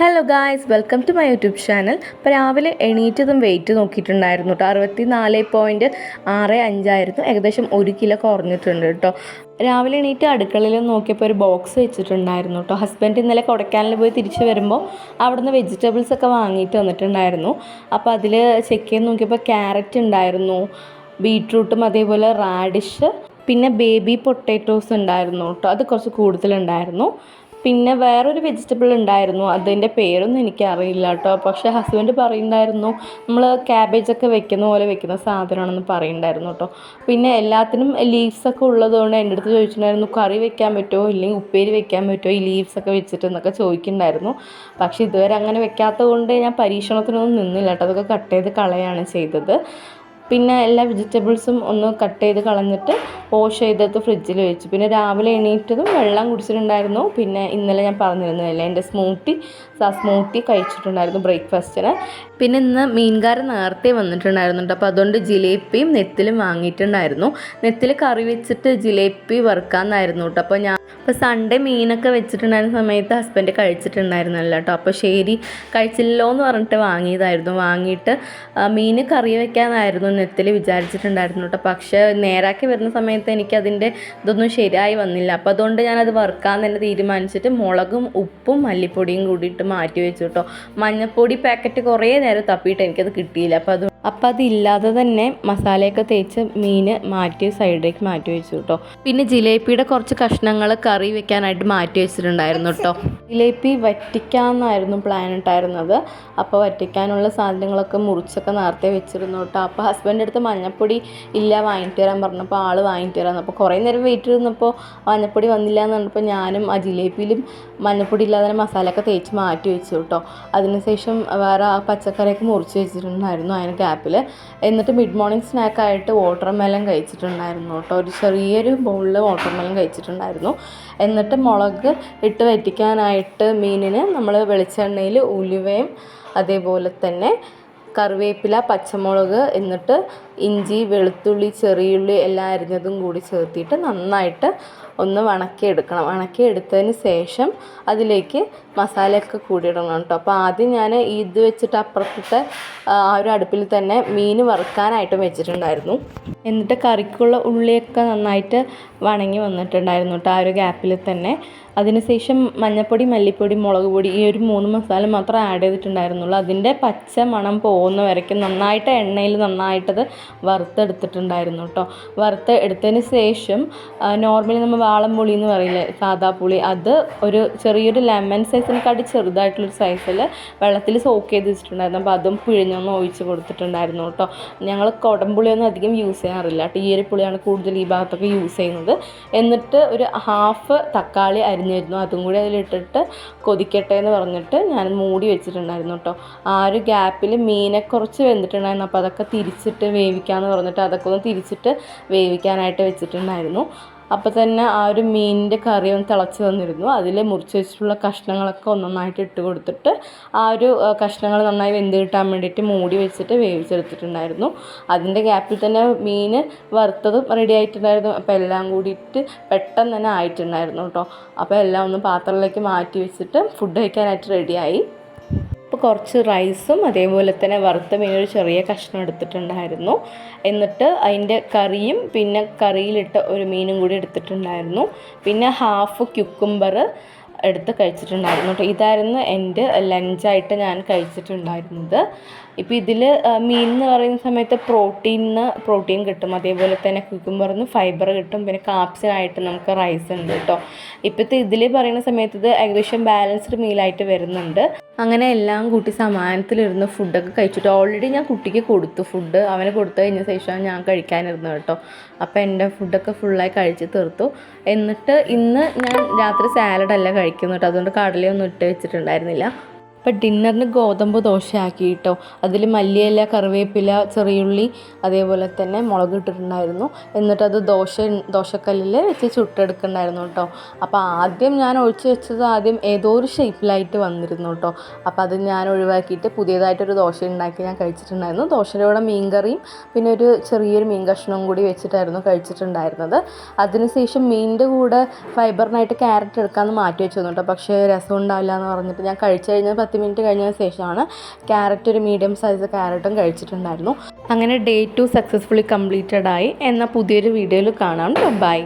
Hello guys, welcome to my YouTube channel. ഇപ്പോൾ രാവിലെ എണീറ്റതും wait നോക്കിയിട്ടുണ്ടായിരുന്നു കേട്ടോ. 64.65 ഏകദേശം 1 കിലോ കുറഞ്ഞിട്ടുണ്ട് കേട്ടോ. രാവിലെ എണീറ്റ് അടുക്കളയിൽ നോക്കിയപ്പോൾ ഒരു ബോക്സ് വെച്ചിട്ടുണ്ടായിരുന്നു കേട്ടോ. ഹസ്ബൻഡ് ഇന്നലെ കൊടൈക്കനാലിൽ പോയി തിരിച്ച് വരുമ്പോൾ അവിടുന്ന് വെജിറ്റബിൾസ് ഒക്കെ വാങ്ങിയിട്ട് വന്നിട്ടുണ്ടായിരുന്നു. അപ്പോൾ അതിൽ ചെക്ക് ചെയ്ത് നോക്കിയപ്പോൾ ക്യാരറ്റ് ഉണ്ടായിരുന്നു, ബീട്രൂട്ടും അതേപോലെ റാഡിഷ്, പിന്നെ ബേബി പൊട്ടാറ്റോസ് ഉണ്ടായിരുന്നു കേട്ടോ. അത് കുറച്ച് കൂടുതലുണ്ടായിരുന്നു. പിന്നെ വേറൊരു വെജിറ്റബിൾ ഉണ്ടായിരുന്നു, അതിൻ്റെ പേരൊന്നും എനിക്കറിയില്ല കേട്ടോ. പക്ഷേ ഹസ്ബൻഡ് പറയുന്നുണ്ടായിരുന്നു നമ്മൾ ക്യാബേജൊക്കെ വെക്കുന്ന പോലെ വെക്കുന്ന സാധനമാണെന്ന് പറയുന്നുണ്ടായിരുന്നു കേട്ടോ. പിന്നെ എല്ലാത്തിനും ലീവ്സൊക്കെ ഉള്ളതുകൊണ്ട് എൻ്റെ അടുത്ത് ചോദിച്ചിട്ടുണ്ടായിരുന്നു കറി വെക്കാൻ പറ്റുമോ ഇല്ലെങ്കിൽ ഉപ്പേരി വെക്കാൻ പറ്റുമോ ഈ ലീവ്സൊക്കെ വെച്ചിട്ട് എന്നൊക്കെ ചോദിക്കുന്നുണ്ടായിരുന്നു. പക്ഷേ ഇതുവരെ അങ്ങനെ വെക്കാത്തത് കൊണ്ട് ഞാൻ പരീക്ഷണത്തിനൊന്നും നിന്നില്ല കേട്ടോ. അതൊക്കെ കട്ട് ചെയ്ത് കളയാണ് ചെയ്തത്. പിന്നെ എല്ലാ വെജിറ്റബിൾസും ഒന്ന് കട്ട് ചെയ്ത് കളഞ്ഞിട്ട് വാഷ് ചെയ്തിട്ട് ഫ്രിഡ്ജിൽ വെച്ചു. പിന്നെ രാവിലെ എണീറ്റതും വെള്ളം കുടിച്ചിട്ടുണ്ടായിരുന്നു. പിന്നെ ഇന്നലെ ഞാൻ പറഞ്ഞിരുന്നില്ലേ എൻ്റെ സ്മൂത്തി കഴിച്ചിട്ടുണ്ടായിരുന്നു ബ്രേക്ക്ഫാസ്റ്റിന്. പിന്നെ ഇന്ന് മീൻകാരൻ നേരത്തെ വന്നിട്ടുണ്ടായിരുന്നുണ്ട്. അപ്പോൾ അതുകൊണ്ട് ജിലേബിയും നെത്തിലും വാങ്ങിയിട്ടുണ്ടായിരുന്നു. നെത്തിൽ കറി വെച്ചിട്ട് ജിലേബി വറുക്കാമെന്നായിരുന്നു കേട്ടോ. അപ്പോൾ സൺഡേ മീനൊക്കെ വെച്ചിട്ടുണ്ടായിരുന്ന സമയത്ത് ഹസ്ബൻഡ് കഴിച്ചിട്ടുണ്ടായിരുന്നല്ലോ കേട്ടോ. അപ്പോൾ ശരി കഴിച്ചില്ലല്ലോ എന്ന് പറഞ്ഞിട്ട് വാങ്ങിയിട്ട് മീൻ കറി വെക്കാനായിരുന്നു നെത്തിൽ വിചാരിച്ചിട്ടുണ്ടായിരുന്നു കേട്ടോ. പക്ഷേ നേരാക്കി വരുന്ന സമയത്ത് എനിക്കതിൻ്റെ ഇതൊന്നും ശരിയായി വന്നില്ല. അപ്പോൾ അതുകൊണ്ട് ഞാനത് വറുക്കാൻ തന്നെ തീരുമാനിച്ചിട്ട് മുളകും ഉപ്പും മല്ലിപ്പൊടിയും കൂടിയിട്ട് മാറ്റി വെച്ചു കേട്ടോ. മഞ്ഞൾപ്പൊടി പാക്കറ്റ് കുറേ നേരം തപ്പിയിട്ട് എനിക്കത് കിട്ടിയില്ല. അപ്പോൾ അതില്ലാതെ തന്നെ മസാലയൊക്കെ തേച്ച് മീൻ സൈഡിലേക്ക് മാറ്റി വെച്ചു കേട്ടോ. പിന്നെ ജിലേബിയുടെ കുറച്ച് കഷ്ണങ്ങൾ കറി വെക്കാനായിട്ട് മാറ്റി വെച്ചിട്ടുണ്ടായിരുന്നു കേട്ടോ. ജിലേബി വറ്റിക്കാമെന്നായിരുന്നു പ്ലാൻ ഇട്ടായിരുന്നത്. അപ്പോൾ വറ്റിക്കാനുള്ള സാധനങ്ങളൊക്കെ മുറിച്ചൊക്കെ നേരത്തെ വെച്ചിരുന്നു കേട്ടോ. അപ്പോൾ ഹസ്ബൻഡ് അടുത്ത് മഞ്ഞൾപ്പൊടി ഇല്ല വാങ്ങിയിട്ട് തരാൻ പറഞ്ഞപ്പോൾ ആൾ വാങ്ങിയിട്ട് തരാമെന്ന്. അപ്പോൾ കുറേ നേരം വെയിറ്റ് ചെയ്തിരുന്നപ്പോൾ മഞ്ഞൾപ്പൊടി വന്നില്ല എന്ന് പറഞ്ഞപ്പോൾ ഞാനും ആ ജിലേബിയിലും മഞ്ഞൾപ്പൊടി ഇല്ലാതെ മസാലയൊക്കെ തേച്ച് മാറ്റി വെച്ചു കേട്ടോ. അതിനുശേഷം വേറെ ആ പച്ചക്കറിയൊക്കെ മുറിച്ച് വെച്ചിട്ടുണ്ടായിരുന്നു അതിന് ഗ്യാപ്പിൽ. എന്നിട്ട് മിഡ് മോർണിംഗ് സ്നാക്കായിട്ട് വാട്ടർമെലൺ കഴിച്ചിട്ടുണ്ടായിരുന്നു കേട്ടോ. ഒരു ചെറിയൊരു ബൗളിൽ വാട്ടർമെലൺ കഴിച്ചിട്ടുണ്ടായിരുന്നു. എന്നിട്ട് മുളക് ഇട്ട് വറ്റിക്കാനായിട്ട് മീനിന് നമ്മൾ വെളിച്ചെണ്ണയിൽ ഉലുവയും അതേപോലെ തന്നെ കറിവേപ്പില, പച്ചമുളക്, എന്നിട്ട് ഇഞ്ചി, വെളുത്തുള്ളി, ചെറിയുള്ളി എല്ലാം അരിഞ്ഞതും കൂടി ചേർത്തിട്ട് നന്നായിട്ട് ഒന്ന് വണക്കിയെടുത്തതിന് ശേഷം അതിലേക്ക് മസാലയൊക്കെ കൂടിയിടണം കേട്ടോ. അപ്പോൾ ആദ്യം ഞാൻ ഇത് വെച്ചിട്ട് അപ്പുറത്തെ ആ ഒരു അടുപ്പിൽ തന്നെ മീൻ വറുക്കാനായിട്ടും വെച്ചിട്ടുണ്ടായിരുന്നു. എന്നിട്ട് കറിക്കുള്ള ഉള്ളിയൊക്കെ നന്നായിട്ട് വണങ്ങി വന്നിട്ടുണ്ടായിരുന്നു കേട്ടോ ആ ഒരു ഗ്യാപ്പിൽ തന്നെ. അതിനുശേഷം മഞ്ഞൾപ്പൊടി, മല്ലിപ്പൊടി, മുളക് പൊടി ഈ ഒരു 3 മസാല മാത്രം ആഡ് ചെയ്തിട്ടുണ്ടായിരുന്നുള്ളൂ. അതിൻ്റെ പച്ച മണം പോകുന്ന വരയ്ക്കും നന്നായിട്ട് എണ്ണയിൽ നന്നായിട്ടത് വറുത്തെടുത്തിട്ടുണ്ടായിരുന്നു കേട്ടോ. വറുത്ത് എടുത്തതിന് ശേഷം നോർമലി നമ്മൾ വാളംപുളി എന്ന് പറയില്ലേ, സാദാ പുളി, അത് ഒരു ചെറിയൊരു ലെമൺ സൈസിനെക്കാട്ടി ചെറുതായിട്ടുള്ളൊരു സൈസിൽ വെള്ളത്തിൽ സോക്ക് ചെയ്ത് വെച്ചിട്ടുണ്ടായിരുന്നു. അപ്പോൾ അതും പിഴിഞ്ഞൊന്ന് ഒഴിച്ച് കൊടുത്തിട്ടുണ്ടായിരുന്നു കേട്ടോ. ഞങ്ങൾ കുടംപുളിയൊന്നും അധികം യൂസ് ചെയ്യാറില്ല കേട്ടോ. ഈ ഒരു പുളിയാണ് കൂടുതൽ ഈ ഭാഗത്തൊക്കെ യൂസ് ചെയ്യുന്നത്. എന്നിട്ട് ഒരു ഹാഫ് തക്കാളി അരിഞ്ഞിരുന്നു, അതും കൂടി അതിലിട്ടിട്ട് കൊതിക്കട്ടെ എന്ന് പറഞ്ഞിട്ട് ഞാൻ മൂടി വെച്ചിട്ടുണ്ടായിരുന്നു കേട്ടോ. ആ ഒരു ഗ്യാപ്പിൽ മീനെ കുറച്ച് വെന്തിട്ടുണ്ടായിരുന്നു. അപ്പോൾ അതൊക്കെ തിരിച്ചിട്ട് വേവിക്കാമെന്ന് പറഞ്ഞിട്ട് അതൊക്കെ ഒന്ന് തിരിച്ചിട്ട് വേവിക്കാനായിട്ട് വെച്ചിട്ടുണ്ടായിരുന്നു. അപ്പോൾ തന്നെ ആ ഒരു മീനിൻ്റെ കറി ഒന്ന് തിളച്ച് വന്നിരുന്നു. അതിൽ മുറിച്ച് വെച്ചിട്ടുള്ള കഷ്ണങ്ങളൊക്കെ ഒന്നൊന്നായിട്ട് ഇട്ട് കൊടുത്തിട്ട് ആ ഒരു കഷ്ണങ്ങൾ നന്നായി വെന്ത് കിട്ടാൻ വേണ്ടിയിട്ട് മൂടി വെച്ചിട്ട് വേവിച്ചെടുത്തിട്ടുണ്ടായിരുന്നു. അതിൻ്റെ ഗ്യാപ്പിൽ തന്നെ മീൻ വറുത്തതും റെഡി ആയിട്ടുണ്ടായിരുന്നു. അപ്പോൾ എല്ലാം കൂടിയിട്ട് പെട്ടെന്ന് തന്നെ ആയിട്ടുണ്ടായിരുന്നു കേട്ടോ. അപ്പോൾ എല്ലാം ഒന്ന് പാത്രത്തിലേക്ക് മാറ്റി വെച്ചിട്ട് ഫുഡ് കഴിക്കാനായിട്ട് റെഡിയായി. അപ്പോൾ കുറച്ച് റൈസും അതേപോലെ തന്നെ വറുത്ത മീനൊരു ചെറിയ കഷ്ണം എടുത്തിട്ടുണ്ടായിരുന്നു. എന്നിട്ട് അതിൻ്റെ കറിയും പിന്നെ കറിയിലിട്ട ഒരു മീനും കൂടി എടുത്തിട്ടുണ്ടായിരുന്നു. പിന്നെ ഹാഫ് ക്യുക്കുംബർ എടുത്ത് കഴിച്ചിട്ടുണ്ടായിരുന്നു കേട്ടോ. ഇതായിരുന്നു എൻ്റെ ലഞ്ചായിട്ട് ഞാൻ കഴിച്ചിട്ടുണ്ടായിരുന്നത്. ഇപ്പോൾ ഇതിൽ മീൻ എന്ന് പറയുന്ന സമയത്ത് പ്രോട്ടീൻ കിട്ടും, അതേപോലെ തന്നെ ക്യുക്കുംബറിൽ നിന്ന് ഫൈബർ കിട്ടും, പിന്നെ കാപ്സിനായിട്ട് നമുക്ക് റൈസ് ഉണ്ട് കേട്ടോ. ഇപ്പോഴത്തെ ഇതിൽ പറയുന്ന സമയത്ത് ഇത് ഏകദേശം ബാലൻസ്ഡ് മീലായിട്ട് വരുന്നുണ്ട്. അങ്ങനെ എല്ലാം കൂട്ടി സമാനത്തിലിരുന്ന് ഫുഡൊക്കെ കഴിച്ചിട്ട് ഓൾറെഡി ഞാൻ കുട്ടിക്ക് കൊടുത്തു ഫുഡ്. അവന് കൊടുത്തു കഴിഞ്ഞ ശേഷമാണ് ഞാൻ കഴിക്കാനിരുന്നത് കേട്ടോ. അപ്പോൾ എൻ്റെ ഫുഡൊക്കെ ഫുള്ളായി കഴിച്ച് തീർത്തു. എന്നിട്ട് ഇന്ന് ഞാൻ രാത്രി സാലഡല്ല കഴിക്കുന്നു കേട്ടോ. അതുകൊണ്ട് കടലയൊന്നും ഇട്ട് വെച്ചിട്ടുണ്ടായിരുന്നില്ല. അപ്പോൾ ഡിന്നറിന് ഗോതമ്പ് ദോശയാക്കി കേട്ടോ. അതിൽ മല്ലിയില, കറിവേപ്പില, ചെറിയുള്ളി, അതേപോലെ തന്നെ മുളക് ഇട്ടിട്ടുണ്ടായിരുന്നു. എന്നിട്ടത് ദോശക്കല്ലിൽ വെച്ച് ചുട്ടെടുക്കുന്നുണ്ടായിരുന്നു കേട്ടോ. അപ്പോൾ ആദ്യം ഞാൻ ഒഴിച്ച് വെച്ചത് ഏതോ ഒരു ഷേപ്പിലായിട്ട് വന്നിരുന്നു കേട്ടോ. അപ്പോൾ അത് ഞാൻ ഒഴിവാക്കിയിട്ട് പുതിയതായിട്ടൊരു ദോശ ഉണ്ടാക്കി ഞാൻ കഴിച്ചിട്ടുണ്ടായിരുന്നു. ദോശയുടെ കൂടെ മീൻകറിയും പിന്നെ ഒരു ചെറിയൊരു മീൻ കഷ്ണവും കൂടി വെച്ചിട്ടായിരുന്നു കഴിച്ചിട്ടുണ്ടായിരുന്നത്. അതിനുശേഷം മീനിൻ്റെ കൂടെ ഫൈബറിനായിട്ട് ക്യാരറ്റ് എടുക്കാമെന്ന് മാറ്റി വെച്ചു കേട്ടോ. പക്ഷേ രസം ഉണ്ടാവില്ല എന്ന് പറഞ്ഞിട്ട് ഞാൻ കഴിച്ചു കഴിഞ്ഞാൽ 10 മിനിറ്റ് കഴിഞ്ഞ ശേഷമാണ് ക്യാരറ്റ്, ഒരു മീഡിയം സൈസ് ക്യാരറ്റും കഴിച്ചിട്ടുണ്ടായിരുന്നു. അങ്ങനെ ഡേ 2 സക്സസ്ഫുള്ളി കംപ്ലീറ്റഡ് ആയി. എന്നാൽ പുതിയൊരു വീഡിയോയിൽ കാണാം. ബൈ.